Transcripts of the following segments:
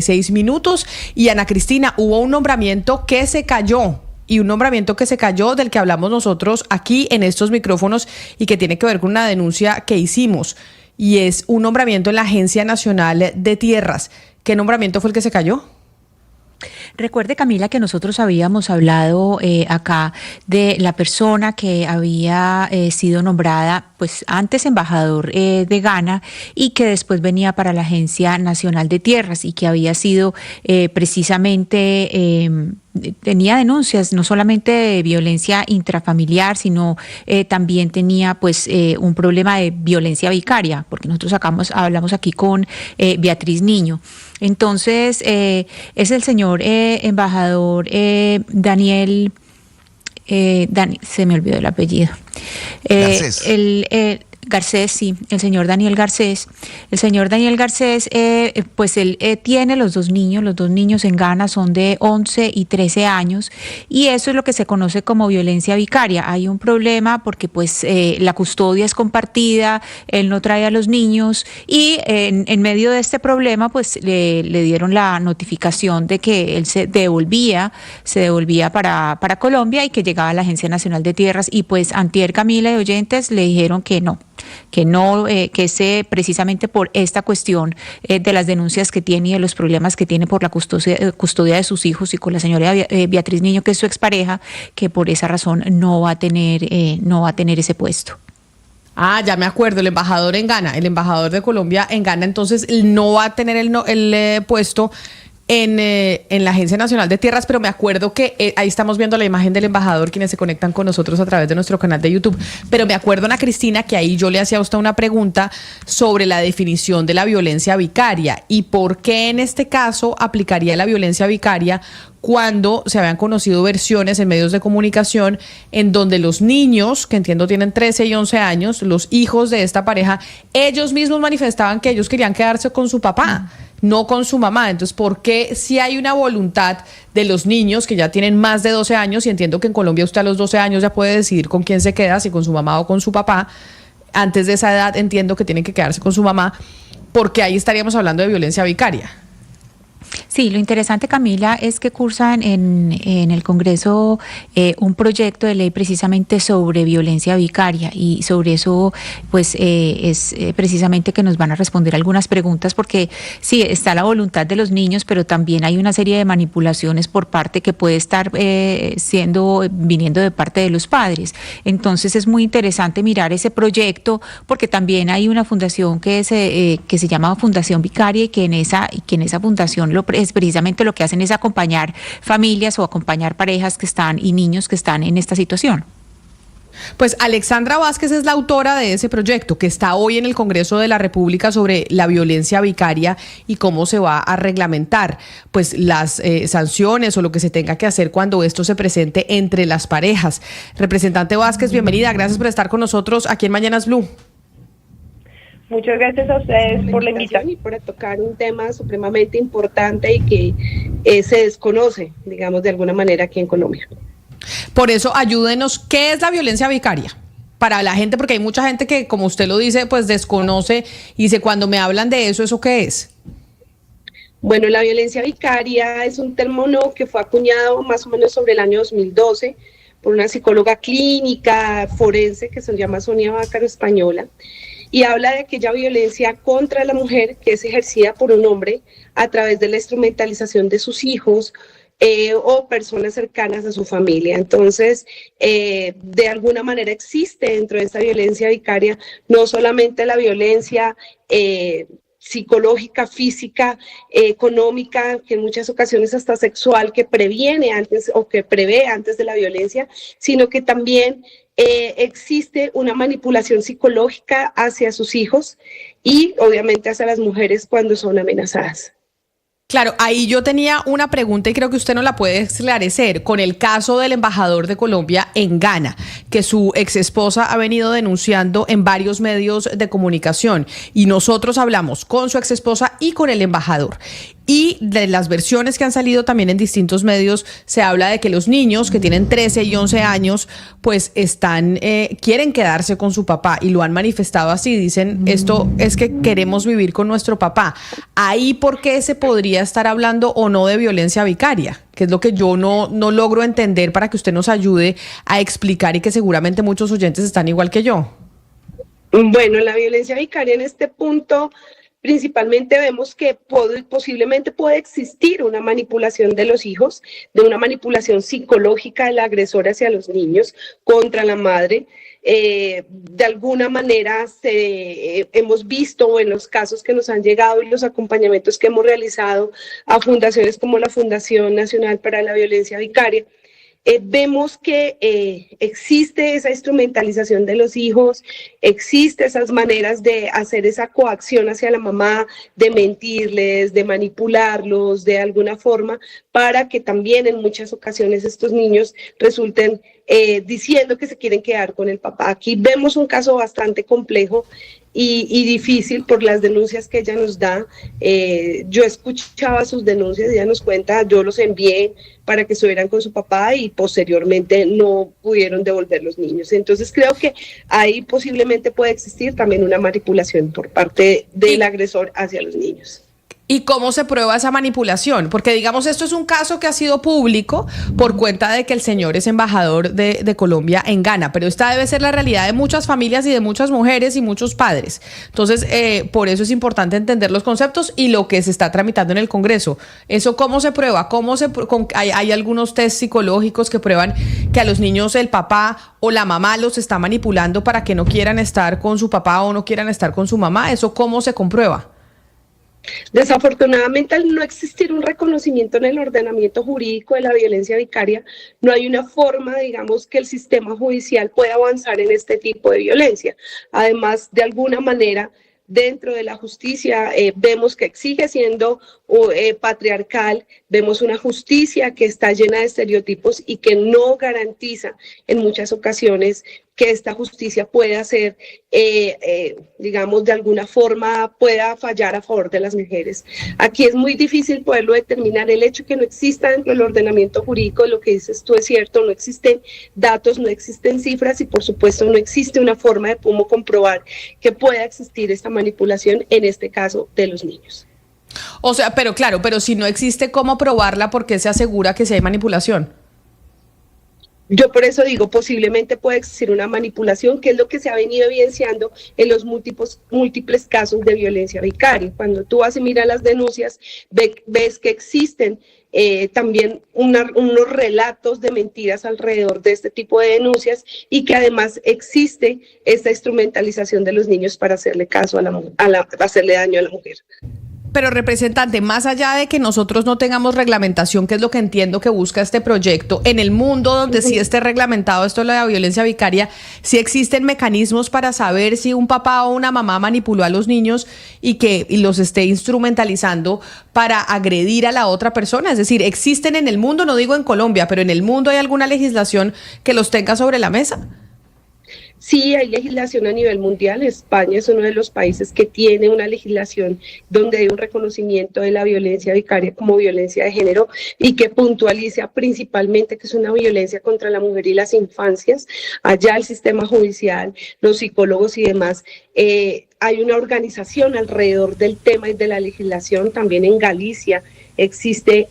6 minutos. Y Ana Cristina, hubo un nombramiento que se cayó. Y un nombramiento que se cayó del que hablamos nosotros aquí en estos micrófonos y que tiene que ver con una denuncia que hicimos. Y es un nombramiento en la Agencia Nacional de Tierras. ¿Qué nombramiento fue el que se cayó? Recuerde, Camila, que nosotros habíamos hablado acá de la persona que había sido nombrada, pues antes embajador de Ghana y que después venía para la Agencia Nacional de Tierras y que había sido precisamente... tenía denuncias no solamente de violencia intrafamiliar, sino también tenía pues un problema de violencia vicaria, porque nosotros hablamos aquí con Beatriz Niño. Entonces, es el señor embajador Daniel, se me olvidó el apellido. Garcés, sí, el señor Daniel Garcés. El señor Daniel Garcés, pues él tiene los dos niños en Ghana son de 11 y 13 años y eso es lo que se conoce como violencia vicaria. Hay un problema porque pues la custodia es compartida, él no trae a los niños y en medio de este problema pues le dieron la notificación de que él se devolvía para Colombia y que llegaba a la Agencia Nacional de Tierras y pues antier, Camila y oyentes le dijeron que precisamente por esta cuestión de las denuncias que tiene y de los problemas que tiene por la custodia de sus hijos y con la señora Beatriz Niño, que es su expareja, que por esa razón no va a tener ese puesto. Ah, ya me acuerdo, el embajador en Ghana, el embajador de Colombia en Ghana, entonces no va a tener el puesto en la Agencia Nacional de Tierras, pero me acuerdo que ahí estamos viendo la imagen del embajador, quienes se conectan con nosotros a través de nuestro canal de YouTube, pero me acuerdo, Ana Cristina, que ahí yo le hacía a usted una pregunta sobre la definición de la violencia vicaria y por qué en este caso aplicaría la violencia vicaria cuando se habían conocido versiones en medios de comunicación en donde los niños, que entiendo tienen 13 y 11 años, los hijos de esta pareja, ellos mismos manifestaban que ellos querían quedarse con su papá, no con su mamá. Entonces, ¿por qué si hay una voluntad de los niños que ya tienen más de 12 años, y entiendo que en Colombia usted a los 12 años ya puede decidir con quién se queda, si con su mamá o con su papá, antes de esa edad entiendo que tienen que quedarse con su mamá, porque ahí estaríamos hablando de violencia vicaria? Sí, lo interesante, Camila, es que cursan en el Congreso un proyecto de ley precisamente sobre violencia vicaria y sobre eso pues es precisamente que nos van a responder algunas preguntas porque sí, está la voluntad de los niños, pero también hay una serie de manipulaciones por parte que puede estar viniendo de parte de los padres. Entonces es muy interesante mirar ese proyecto porque también hay una fundación que se llama Fundación Vicaria y que en esa fundación es precisamente lo que hacen es acompañar familias o acompañar parejas que están y niños que están en esta situación. Pues Alexandra Vázquez es la autora de ese proyecto que está hoy en el Congreso de la República sobre la violencia vicaria y cómo se va a reglamentar pues las sanciones o lo que se tenga que hacer cuando esto se presente entre las parejas. Representante Vázquez, bienvenida, gracias por estar con nosotros aquí en Mañanas Blue. Muchas gracias a ustedes por la invitación y por tocar un tema supremamente importante y que se desconoce, digamos, de alguna manera aquí en Colombia. Por eso, ayúdenos, ¿qué es la violencia vicaria? Para la gente, porque hay mucha gente que, como usted lo dice, pues desconoce y dice, cuando me hablan de eso, ¿eso qué es? Bueno, la violencia vicaria es un término que fue acuñado más o menos sobre el año 2012 por una psicóloga clínica forense que se llama Sonia Bácaro, española, y habla de aquella violencia contra la mujer que es ejercida por un hombre a través de la instrumentalización de sus hijos o personas cercanas a su familia. Entonces, de alguna manera existe dentro de esta violencia vicaria no solamente la violencia psicológica, física, económica, que en muchas ocasiones hasta sexual, que previene antes o que prevé antes de la violencia, sino que también existe una manipulación psicológica hacia sus hijos y obviamente hacia las mujeres cuando son amenazadas. Claro, ahí yo tenía una pregunta y creo que usted nos la puede esclarecer con el caso del embajador de Colombia en Ghana, que su exesposa ha venido denunciando en varios medios de comunicación y nosotros hablamos con su exesposa y con el embajador. Y de las versiones que han salido también en distintos medios, se habla de que los niños que tienen 13 y 11 años, pues quieren quedarse con su papá y lo han manifestado así. Dicen, esto es que queremos vivir con nuestro papá. Ahí, ¿por qué se podría estar hablando o no de violencia vicaria? Que es lo que yo no logro entender, para que usted nos ayude a explicar, y que seguramente muchos oyentes están igual que yo. Bueno, la violencia vicaria en este punto, principalmente vemos que posiblemente puede existir una manipulación de los hijos, de una manipulación psicológica del agresor hacia los niños contra la madre. De alguna manera hemos visto en los casos que nos han llegado y los acompañamientos que hemos realizado a fundaciones como la Fundación Nacional para la Violencia Vicaria, vemos que existe esa instrumentalización de los hijos, existe esas maneras de hacer esa coacción hacia la mamá, de mentirles, de manipularlos de alguna forma, para que también en muchas ocasiones estos niños resulten diciendo que se quieren quedar con el papá. Aquí vemos un caso bastante complejo y difícil por las denuncias que ella nos da. Yo escuchaba sus denuncias, ella nos cuenta, yo los envié para que estuvieran con su papá y posteriormente no pudieron devolver los niños. Entonces creo que ahí posiblemente puede existir también una manipulación por parte del agresor hacia los niños. ¿Y cómo se prueba esa manipulación? Porque, digamos, esto es un caso que ha sido público por cuenta de que el señor es embajador de Colombia en Ghana, pero esta debe ser la realidad de muchas familias y de muchas mujeres y muchos padres. Entonces, por eso es importante entender los conceptos y lo que se está tramitando en el Congreso. ¿Eso cómo se prueba? ¿Hay algunos test psicológicos que prueban que a los niños el papá o la mamá los está manipulando para que no quieran estar con su papá o no quieran estar con su mamá? ¿Eso cómo se comprueba? Desafortunadamente, al no existir un reconocimiento en el ordenamiento jurídico de la violencia vicaria, no hay una forma, digamos, que el sistema judicial pueda avanzar en este tipo de violencia. Además, de alguna manera, dentro de la justicia vemos que sigue siendo patriarcal, vemos una justicia que está llena de estereotipos y que no garantiza en muchas ocasiones que esta justicia pueda ser, digamos, de alguna forma pueda fallar a favor de las mujeres. Aquí es muy difícil poderlo determinar. El hecho que no exista dentro del ordenamiento jurídico, lo que dices tú es cierto, no existen datos, no existen cifras y por supuesto no existe una forma de cómo comprobar que pueda existir esta manipulación, en este caso de los niños. O sea, pero claro, pero si no existe cómo probarla, ¿por qué se asegura que sí hay manipulación? Yo por eso digo, posiblemente puede existir una manipulación, que es lo que se ha venido evidenciando en los múltiples casos de violencia vicaria. Cuando tú vas y miras las denuncias, ves que existen también unos relatos de mentiras alrededor de este tipo de denuncias y que además existe esta instrumentalización de los niños para hacerle caso hacerle daño a la mujer. Pero, representante, más allá de que nosotros no tengamos reglamentación, que es lo que entiendo que busca este proyecto, en el mundo donde sí esté reglamentado esto de la violencia vicaria, sí existen mecanismos para saber si un papá o una mamá manipuló a los niños y los esté instrumentalizando para agredir a la otra persona. Es decir, existen en el mundo, no digo en Colombia, pero en el mundo, ¿hay alguna legislación que los tenga sobre la mesa? Sí, hay legislación a nivel mundial. España es uno de los países que tiene una legislación donde hay un reconocimiento de la violencia vicaria como violencia de género y que puntualiza principalmente que es una violencia contra la mujer y las infancias. Allá el sistema judicial, los psicólogos y demás, hay una organización alrededor del tema y de la legislación. También en Galicia existe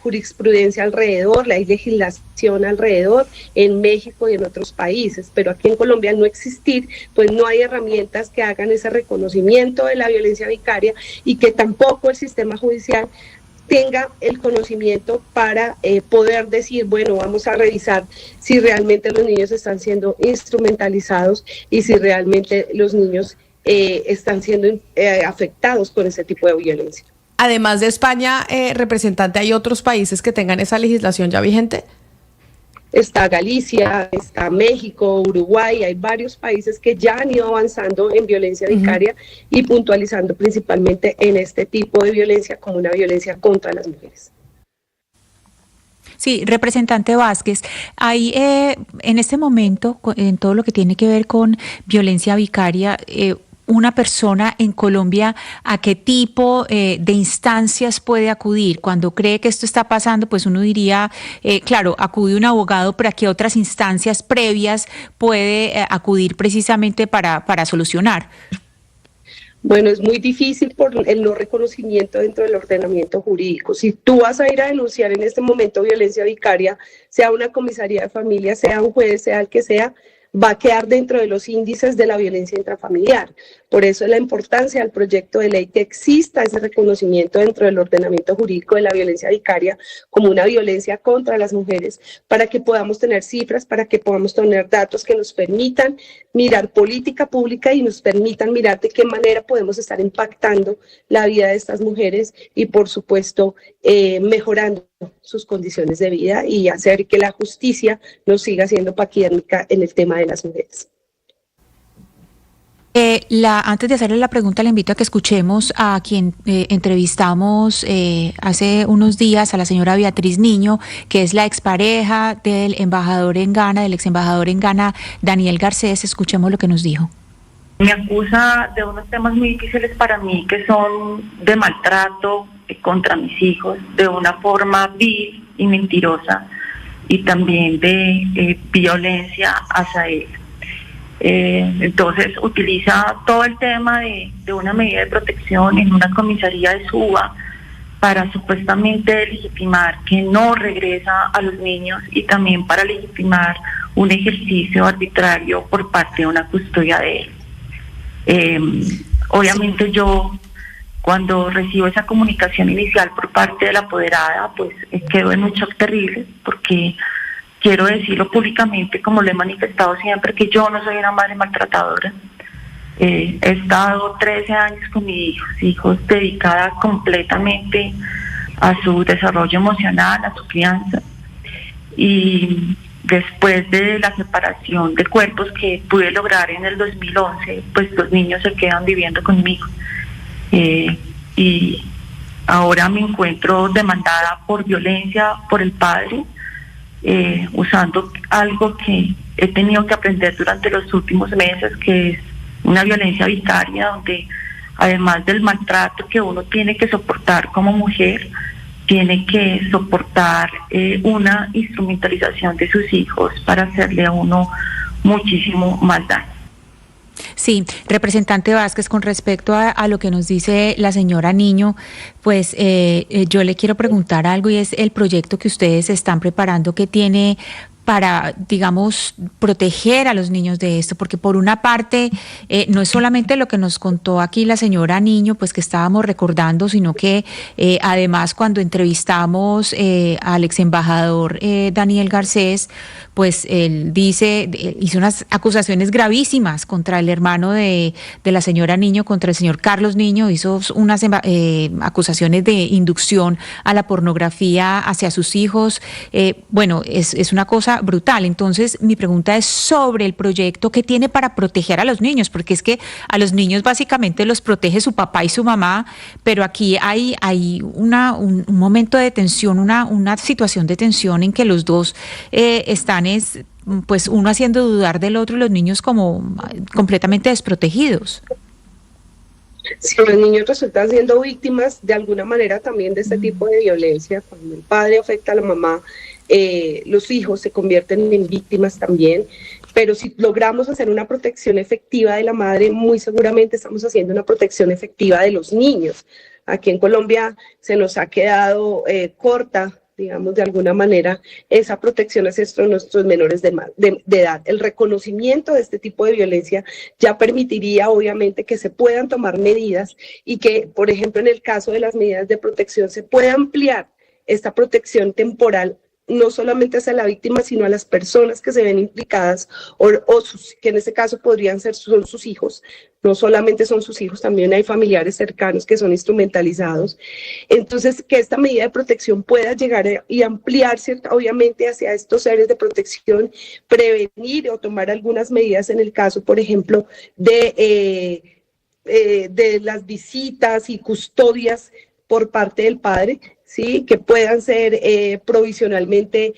jurisprudencia alrededor, hay legislación alrededor, en México y en otros países, pero aquí en Colombia no existir, pues no hay herramientas que hagan ese reconocimiento de la violencia vicaria y que tampoco el sistema judicial tenga el conocimiento para poder decir, bueno, vamos a revisar si realmente los niños están siendo instrumentalizados y si realmente los niños están siendo afectados con ese tipo de violencia. Además de España, representante, ¿hay otros países que tengan esa legislación ya vigente? Está Galicia, está México, Uruguay, hay varios países que ya han ido avanzando en violencia vicaria y puntualizando principalmente en este tipo de violencia como una violencia contra las mujeres. Sí, representante Vázquez, hay en este momento, en todo lo que tiene que ver con violencia vicaria, una persona en Colombia a qué tipo de instancias puede acudir? Cuando cree que esto está pasando, pues uno diría, claro, acude un abogado, pero ¿a qué otras instancias previas puede acudir precisamente para solucionar? Bueno, es muy difícil por el no reconocimiento dentro del ordenamiento jurídico. Si tú vas a ir a denunciar en este momento violencia vicaria, sea una comisaría de familia, sea un juez, sea el que sea, va a quedar dentro de los índices de la violencia intrafamiliar. Por eso es la importancia del proyecto de ley que exista ese reconocimiento dentro del ordenamiento jurídico de la violencia vicaria como una violencia contra las mujeres, para que podamos tener cifras, para que podamos tener datos que nos permitan mirar política pública y nos permitan mirar de qué manera podemos estar impactando la vida de estas mujeres y, por supuesto, mejorando sus condiciones de vida y hacer que la justicia no siga siendo paquidermica en el tema de las mujeres. Antes de hacerle la pregunta, le invito a que escuchemos a quien entrevistamos hace unos días, a la señora Beatriz Niño, que es la expareja del embajador en Ghana, del ex embajador en Ghana, Daniel Garcés. Escuchemos lo que nos dijo. Me acusa de unos temas muy difíciles para mí, que son de maltrato contra mis hijos, de una forma vil y mentirosa, y también de violencia hacia él. Entonces utiliza todo el tema de una medida de protección en una comisaría de Suba para supuestamente legitimar que no regresa a los niños y también para legitimar un ejercicio arbitrario por parte de una custodia de él. Obviamente yo, cuando recibo esa comunicación inicial por parte de la apoderada, pues quedo en un shock terrible, porque quiero decirlo públicamente, como lo he manifestado siempre, que yo no soy una madre maltratadora. He estado 13 años con mis hijos dedicada completamente a su desarrollo emocional, a su crianza. Y después de la separación de cuerpos que pude lograr en el 2011, pues los niños se quedan viviendo conmigo. Y ahora me encuentro demandada por violencia por el padre, usando algo que he tenido que aprender durante los últimos meses, que es una violencia vicaria, donde además del maltrato que uno tiene que soportar como mujer, tiene que soportar una instrumentalización de sus hijos para hacerle a uno muchísimo más daño. Sí, representante Vázquez, con respecto a lo que nos dice la señora Niño, pues yo le quiero preguntar algo, y es el proyecto que ustedes están preparando, que tiene para, digamos, proteger a los niños de esto, porque por una parte no es solamente lo que nos contó aquí la señora Niño, pues que estábamos recordando, sino que además cuando entrevistamos al ex embajador Daniel Garcés, pues él hizo unas acusaciones gravísimas contra el hermano de la señora Niño, contra el señor Carlos Niño, hizo unas acusaciones de inducción a la pornografía hacia sus hijos. Bueno, es una cosa brutal. Entonces, mi pregunta es sobre el proyecto que tiene para proteger a los niños, porque es que a los niños básicamente los protege su papá y su mamá, pero aquí hay un momento de tensión, una situación de tensión en que los dos están pues uno haciendo dudar del otro y los niños como completamente desprotegidos. Si los niños resultan siendo víctimas de alguna manera también de este tipo de violencia, cuando el padre afecta a la mamá, los hijos se convierten en víctimas también, pero si logramos hacer una protección efectiva de la madre, muy seguramente estamos haciendo una protección efectiva de los niños. Aquí en Colombia se nos ha quedado corta, digamos, de alguna manera, esa protección hacia nuestros menores de edad. El reconocimiento de este tipo de violencia ya permitiría, obviamente, que se puedan tomar medidas y que, por ejemplo, en el caso de las medidas de protección, se pueda ampliar esta protección temporal, no solamente hacia la víctima, sino a las personas que se ven implicadas que en este caso son sus hijos. No solamente son sus hijos, también hay familiares cercanos que son instrumentalizados. Entonces, que esta medida de protección pueda llegar y ampliarse, obviamente, hacia estos seres de protección, prevenir o tomar algunas medidas en el caso, por ejemplo, de las visitas y custodias por parte del padre, ¿sí? Que puedan ser provisionalmente,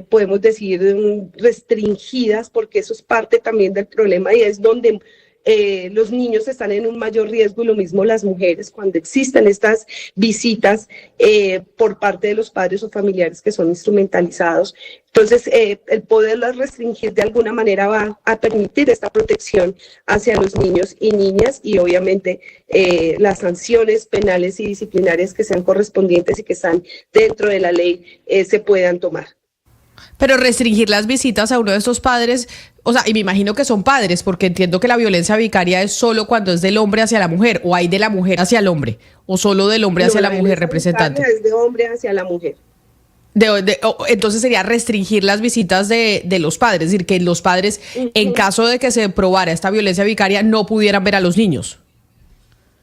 podemos decir, restringidas, porque eso es parte también del problema y es donde los niños están en un mayor riesgo y lo mismo las mujeres cuando existen estas visitas por parte de los padres o familiares que son instrumentalizados. Entonces, el poderlas restringir de alguna manera va a permitir esta protección hacia los niños y niñas y obviamente las sanciones penales y disciplinarias que sean correspondientes y que están dentro de la ley se puedan tomar. Pero restringir las visitas a uno de estos padres, o sea, y me imagino que son padres, porque entiendo que la violencia vicaria es solo cuando es del hombre hacia la mujer, o hay de la mujer hacia el hombre, o solo del hombre hacia la mujer, representante. Es de hombre hacia la mujer. Entonces sería restringir las visitas de los padres, es decir, que los padres, en caso de que se probara esta violencia vicaria, no pudieran ver a los niños.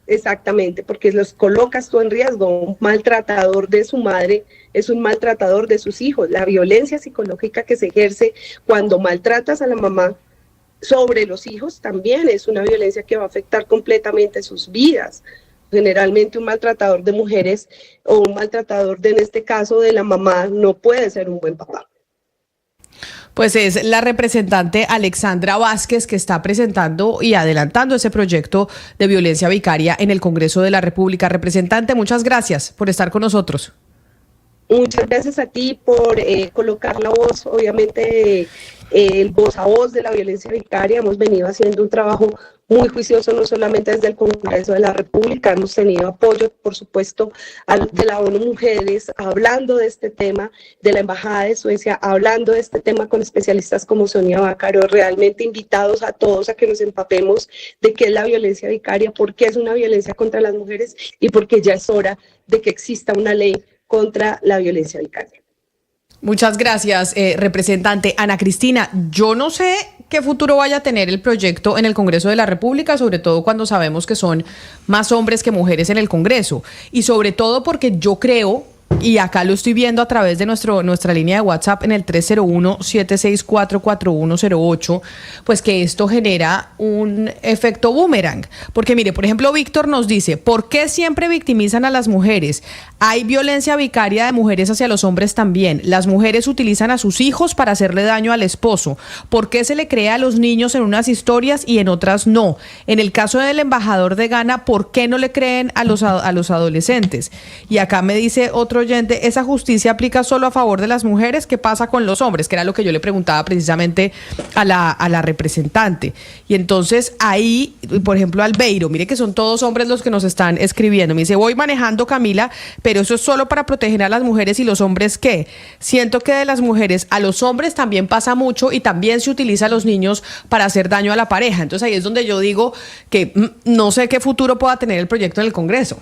Exactamente, porque los colocas tú en riesgo. Un maltratador de su madre es un maltratador de sus hijos. La violencia psicológica que se ejerce cuando maltratas a la mamá sobre los hijos también es una violencia que va a afectar completamente sus vidas. Generalmente un maltratador de mujeres o un maltratador en este caso de la mamá no puede ser un buen papá. Pues es la representante Alexandra Vázquez que está presentando y adelantando ese proyecto de violencia vicaria en el Congreso de la República. Representante, muchas gracias por estar con nosotros. Muchas gracias a ti por colocar la voz, obviamente el voz a voz de la violencia vicaria. Hemos venido haciendo un trabajo muy juicioso, no solamente desde el Congreso de la República, hemos tenido apoyo, por supuesto, de la ONU Mujeres, hablando de este tema, de la Embajada de Suecia, hablando de este tema con especialistas como Sonia Vaccaro, realmente invitados a todos a que nos empapemos de qué es la violencia vicaria, por qué es una violencia contra las mujeres y por qué ya es hora de que exista una ley contra la violencia vicaria. Muchas gracias, representante. Ana Cristina, yo no sé qué futuro vaya a tener el proyecto en el Congreso de la República, sobre todo cuando sabemos que son más hombres que mujeres en el Congreso. Y sobre todo porque yo creo, y acá lo estoy viendo a través de nuestra línea de WhatsApp en el 301-764-4108, pues que esto genera un efecto boomerang. Porque mire, por ejemplo, Víctor nos dice, ¿por qué siempre victimizan a las mujeres? Hay violencia vicaria de mujeres hacia los hombres también. Las mujeres utilizan a sus hijos para hacerle daño al esposo. ¿Por qué se le cree a los niños en unas historias y en otras no? En el caso del embajador de Ghana, ¿por qué no le creen a los adolescentes? Y acá me dice otro oyente, ¿esa justicia aplica solo a favor de las mujeres? ¿Qué pasa con los hombres? Que era lo que yo le preguntaba precisamente a la representante. Y entonces ahí, por ejemplo, Albeiro, mire que son todos hombres los que nos están escribiendo. Me dice, voy manejando, Camila, pero eso es solo para proteger a las mujeres. ¿Y los hombres qué? Siento que de las mujeres a los hombres también pasa mucho y también se utiliza a los niños para hacer daño a la pareja. Entonces ahí es donde yo digo que no sé qué futuro pueda tener el proyecto en el Congreso.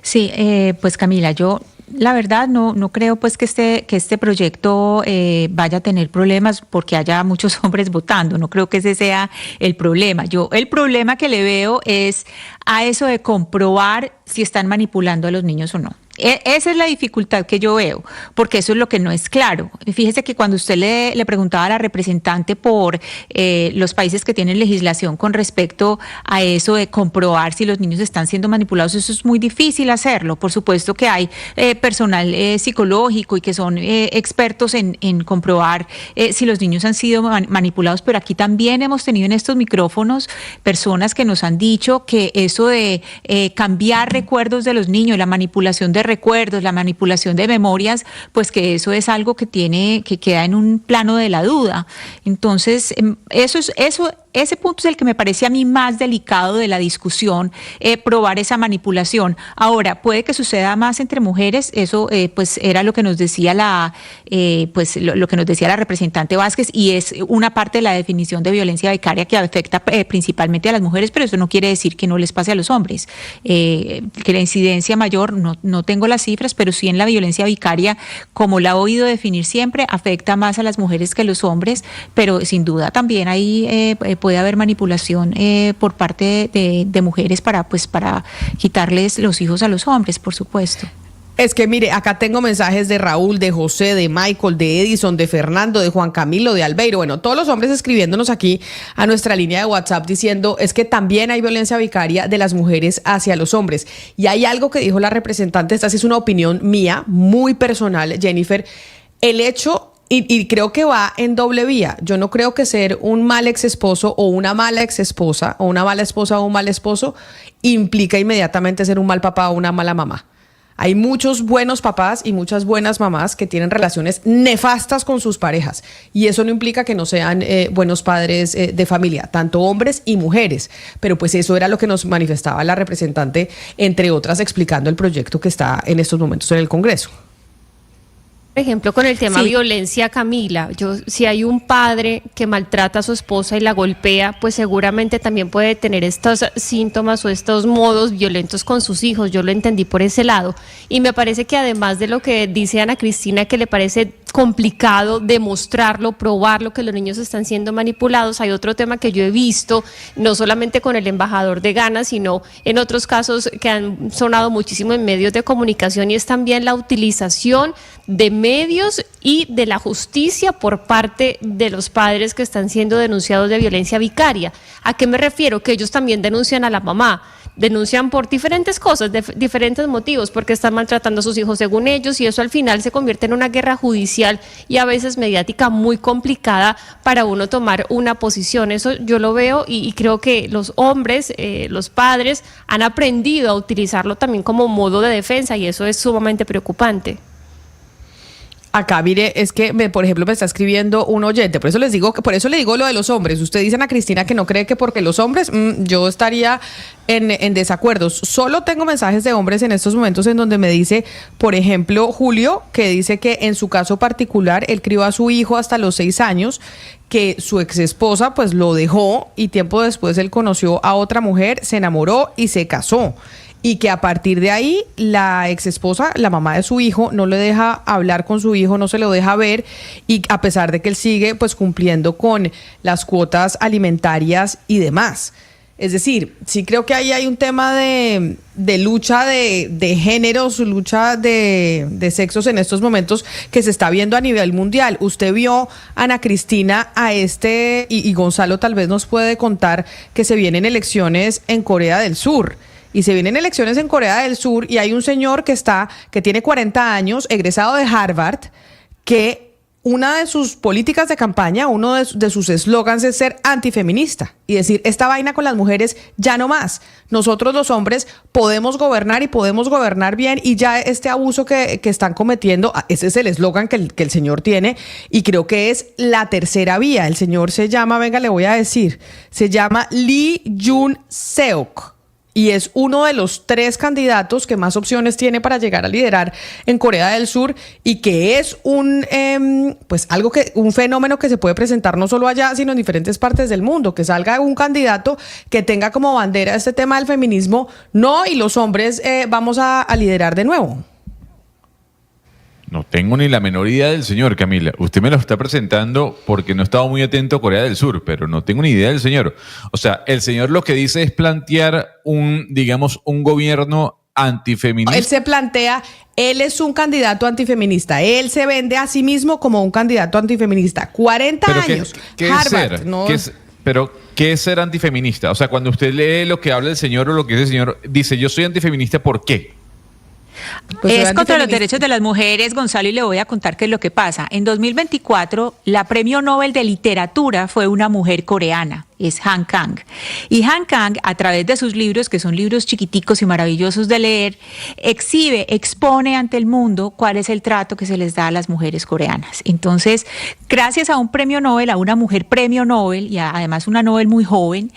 Sí, pues Camila, yo la verdad no creo pues que este proyecto vaya a tener problemas porque haya muchos hombres votando. No creo que ese sea el problema. Yo el problema que le veo es a eso de comprobar si están manipulando a los niños o no. Esa es la dificultad que yo veo, porque eso es lo que no es claro. Fíjese que cuando usted le preguntaba a la representante por los países que tienen legislación con respecto a eso de comprobar si los niños están siendo manipulados, eso es muy difícil hacerlo. Por supuesto que hay personal psicológico y que son expertos en comprobar si los niños han sido manipulados, pero aquí también hemos tenido en estos micrófonos personas que nos han dicho que eso de cambiar recuerdos de los niños, la manipulación de recuerdos, la manipulación de memorias, pues que eso es algo que queda en un plano de la duda. Entonces, ese punto es el que me parece a mí más delicado de la discusión, probar esa manipulación. Ahora, puede que suceda más entre mujeres, eso pues era lo que nos decía lo que nos decía la representante Vázquez, y es una parte de la definición de violencia vicaria que afecta principalmente a las mujeres, pero eso no quiere decir que no les pase a los hombres. Que la incidencia mayor, no tengo las cifras, pero sí en la violencia vicaria, como la he oído definir siempre, afecta más a las mujeres que a los hombres, pero sin duda también ahí puede haber manipulación por parte de mujeres para quitarles los hijos a los hombres, por supuesto. Es que mire, acá tengo mensajes de Raúl, de José, de Michael, de Edison, de Fernando, de Juan Camilo, de Albeiro. Bueno, todos los hombres escribiéndonos aquí a nuestra línea de WhatsApp diciendo es que también hay violencia vicaria de las mujeres hacia los hombres. Y hay algo que dijo la representante, esta sí es una opinión mía, muy personal, Jennifer, el hecho Y creo que va en doble vía. Yo no creo que ser un mal ex esposo o una mala ex esposa o una mala esposa o un mal esposo implica inmediatamente ser un mal papá o una mala mamá. Hay muchos buenos papás y muchas buenas mamás que tienen relaciones nefastas con sus parejas y eso no implica que no sean buenos padres de familia, tanto hombres y mujeres. Pero pues eso era lo que nos manifestaba la representante, entre otras, explicando el proyecto que está en estos momentos en el Congreso. Por ejemplo, con el tema violencia, Camila, si hay un padre que maltrata a su esposa y la golpea, pues seguramente también puede tener estos síntomas o estos modos violentos con sus hijos. Yo lo entendí por ese lado. Y me parece que además de lo que dice Ana Cristina, que le parece complicado demostrarlo, probarlo, que los niños están siendo manipulados, hay otro tema que yo he visto, no solamente con el embajador de Ghana, sino en otros casos que han sonado muchísimo en medios de comunicación, y es también la utilización de medios y de la justicia por parte de los padres que están siendo denunciados de violencia vicaria. ¿A qué me refiero? Que ellos también denuncian a la mamá, denuncian por diferentes cosas, diferentes motivos, porque están maltratando a sus hijos según ellos, y eso al final se convierte en una guerra judicial y a veces mediática muy complicada para uno tomar una posición. Eso yo lo veo y creo que los hombres, los padres, han aprendido a utilizarlo también como modo de defensa y eso es sumamente preocupante. Acá, mire, es que, por ejemplo, me está escribiendo un oyente, por eso le digo lo de los hombres. Usted dice, Ana Cristina, que no cree que porque los hombres, yo estaría en desacuerdos. Solo tengo mensajes de hombres en estos momentos en donde me dice, por ejemplo, Julio, que dice que en su caso particular, él crió a su hijo hasta los 6 años, que su ex esposa pues lo dejó y tiempo después él conoció a otra mujer, se enamoró y se casó. Y que a partir de ahí la ex esposa, la mamá de su hijo, no le deja hablar con su hijo, no se lo deja ver, y a pesar de que él sigue pues cumpliendo con las cuotas alimentarias y demás. Es decir, sí creo que ahí hay un tema de lucha de géneros, lucha de sexos en estos momentos que se está viendo a nivel mundial. Usted vio, Ana Cristina, y Gonzalo tal vez nos puede contar que se vienen elecciones en Corea del Sur. Y se vienen elecciones en Corea del Sur y hay un señor que tiene 40 años, egresado de Harvard, que una de sus políticas de campaña, uno de sus eslogans es ser antifeminista y decir, esta vaina con las mujeres ya no más. Nosotros los hombres podemos gobernar y podemos gobernar bien y ya este abuso que están cometiendo, ese es el eslogan que el señor tiene y creo que es la tercera vía. El señor se llama, venga, le voy a decir, se llama Lee Jun-seok. Y es uno de los 3 candidatos que más opciones tiene para llegar a liderar en Corea del Sur y que es un fenómeno que se puede presentar no solo allá, sino en diferentes partes del mundo, que salga un candidato que tenga como bandera este tema del feminismo, no, y los hombres vamos a liderar de nuevo. No tengo ni la menor idea del señor, Camila. Usted me lo está presentando porque no he estado muy atento a Corea del Sur, pero no tengo ni idea del señor. O sea, el señor lo que dice es plantear un gobierno antifeminista. Él es un candidato antifeminista. Él se vende a sí mismo como un candidato antifeminista. 40 años. ¿Qué Harvard, es ser? ¿no? ¿Qué es ser antifeminista? O sea, cuando usted lee lo que habla el señor o lo que dice el señor, dice, yo soy antifeminista, ¿por qué? Pues es contra los derechos de las mujeres, Gonzalo, y le voy a contar qué es lo que pasa. En 2024, la Premio Nobel de Literatura fue una mujer coreana, es Han Kang. Y Han Kang, a través de sus libros, que son libros chiquiticos y maravillosos de leer, expone ante el mundo cuál es el trato que se les da a las mujeres coreanas. Entonces, gracias a un premio Nobel, a una mujer premio Nobel, y además una Nobel muy joven,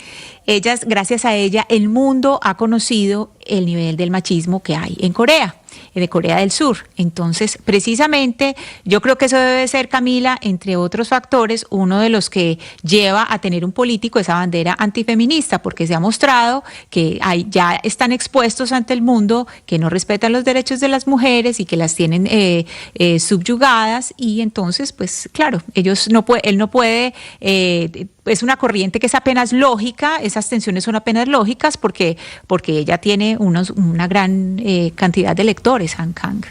gracias a ella, el mundo ha conocido el nivel del machismo que hay en Corea, de Corea del Sur. Entonces, precisamente, yo creo que eso debe ser, Camila, entre otros factores, uno de los que lleva a tener un político esa bandera antifeminista, porque se ha mostrado que ya están expuestos ante el mundo que no respetan los derechos de las mujeres y que las tienen subyugadas, y entonces, pues claro, él no puede, es una corriente que es apenas lógica, esas tensiones son apenas lógicas porque ella tiene una gran cantidad de electores, Han Kang.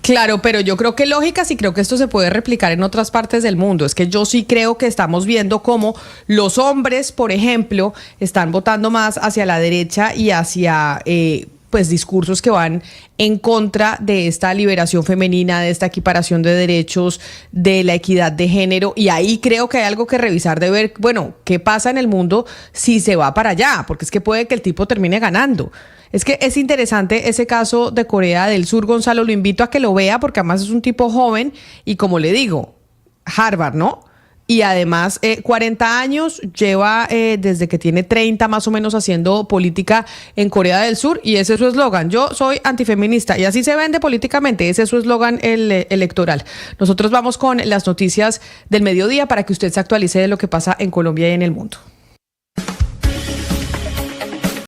Claro, pero yo creo que lógicas y creo que esto se puede replicar en otras partes del mundo. Es que yo sí creo que estamos viendo cómo los hombres, por ejemplo, están votando más hacia la derecha y hacia pues discursos que van en contra de esta liberación femenina, de esta equiparación de derechos, de la equidad de género, y ahí creo que hay algo que revisar de ver, bueno, qué pasa en el mundo si se va para allá, porque es que puede que el tipo termine ganando. Es que es interesante ese caso de Corea del Sur, Gonzalo, lo invito a que lo vea porque además es un tipo joven y como le digo, Harvard, ¿no? Y además 40 años, lleva desde que tiene 30 más o menos haciendo política en Corea del Sur y ese es su eslogan, yo soy antifeminista y así se vende políticamente, ese es su eslogan electoral. Nosotros vamos con las noticias del mediodía para que usted se actualice de lo que pasa en Colombia y en el mundo.